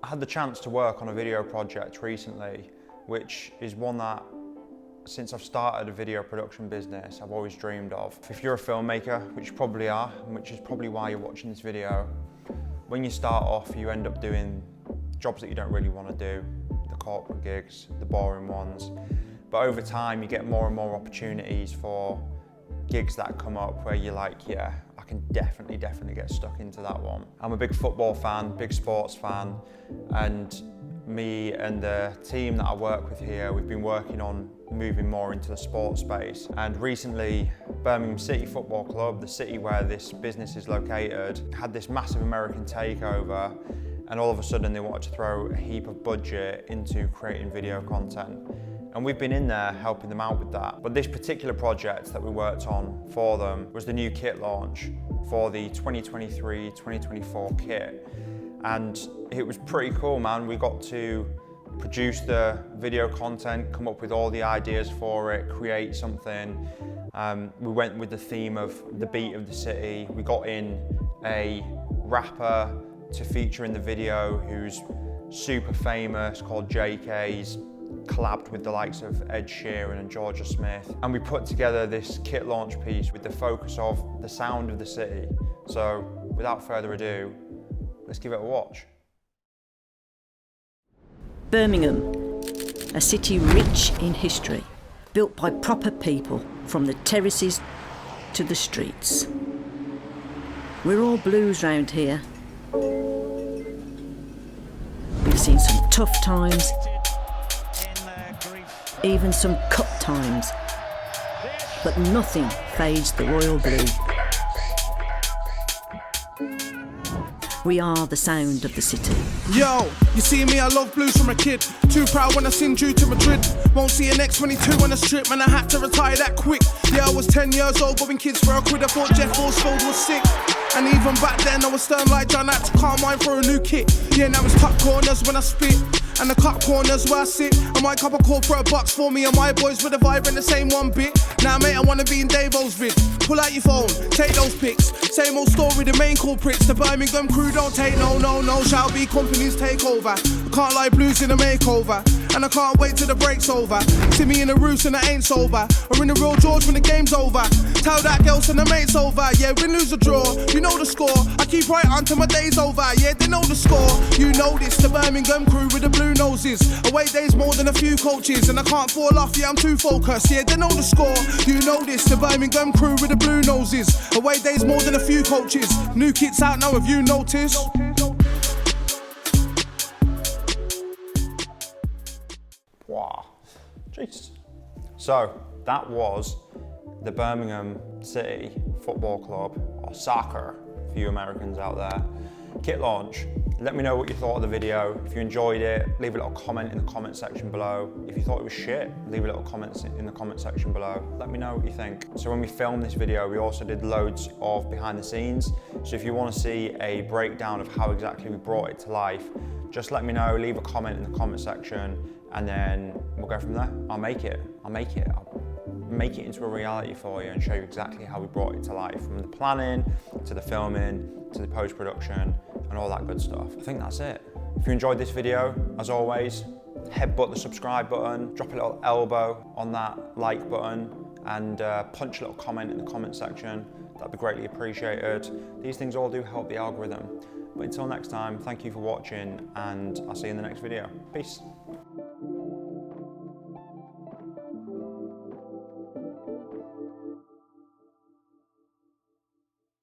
I had the chance to work on a video project recently, which is one that, since I've started a video production business, I've always dreamed of. If you're a filmmaker, which you probably are, and which is probably why you're watching this video, when you start off, you end up doing jobs that you don't really want to do, the corporate gigs, the boring ones. But over time, you get more and more opportunities for gigs that come up where you're like, yeah, I can definitely get stuck into that one. I'm a big football fan, big sports fan, and me and the team that I work with here, we've been working on moving more into the sports space. And recently, Birmingham City Football Club, the city where this business is located, had this massive American takeover, and all of a sudden they wanted to throw a heap of budget into creating video content. And we've been in there helping them out with that. But this particular project that we worked on for them was the new kit launch for the 2023-2024 kit. And it was pretty cool, man. We got to produce the video content, come up with all the ideas for it, create something. We went with the theme of the beat of the city. We got in a rapper to feature in the video who's super famous, called Jaykae. He's collabed with the likes of Ed Sheeran and Georgia Smith. And we put together this kit launch piece with the focus of the sound of the city. So without further ado, let's give it a watch. Birmingham, a city rich in history, built by proper people from the terraces to the streets. We're all blues round here. We've seen some tough times, even some cup times, but nothing fades the royal blue. We are the sound of the city. Yo, you see me, I love blues from a kid. Too proud when I sing due to Madrid. Won't see an X22 on a strip, man, I had to retire that quick. Yeah, I was 10 years old, bobbing kids for a quid. I thought Jeff Horsfield was sick. And even back then, I was stern like John, I had to calm mine for a new kit. Yeah, now it's cut corners when I spit, and the cut corners where I sit. I might cop a corporate box for me and my boys with a vibe in the same one bit. Now mate, I wanna be in Davo's vid. Pull out your phone, take those pics. Same old story, the main culprits. The Birmingham crew don't take no. Shall be companies take over. I can't lie, blues in a makeover. And I can't wait till the break's over. See me in the roost and I ain't sober. Or in the real George when the game's over. Tell that girl send the mate's over. Yeah, win, lose or draw, you know the score. I keep right on till my day's over. Yeah, they know the score. You know this, the Birmingham crew with the blue noses. Away days more than a few coaches. And I can't fall off, yeah, I'm too focused. Yeah, they know the score. You know this, the Birmingham crew with the blue noses. Away days more than a few coaches. New kits out now, have you noticed? Wow, jeez. So that was the Birmingham City Football Club, or soccer for you Americans out there, kit launch. Let me know what you thought of the video. If you enjoyed it, leave a little comment in the comment section below. If you thought it was shit, leave a little comment in the comment section below. Let me know what you think. So when we filmed this video, we also did loads of behind the scenes. So if you want to see a breakdown of how exactly we brought it to life, just let me know, leave a comment in the comment section, and then we'll go from there. I'll make it into a reality for you and show you exactly how we brought it to life, from the planning, to the filming, to the post-production, and all that good stuff. I think that's it. If you enjoyed this video, as always, headbutt the subscribe button, drop a little elbow on that like button, and punch a little comment in the comment section. That'd be greatly appreciated. These things all do help the algorithm. But until next time, thank you for watching, and I'll see you in the next video. Peace.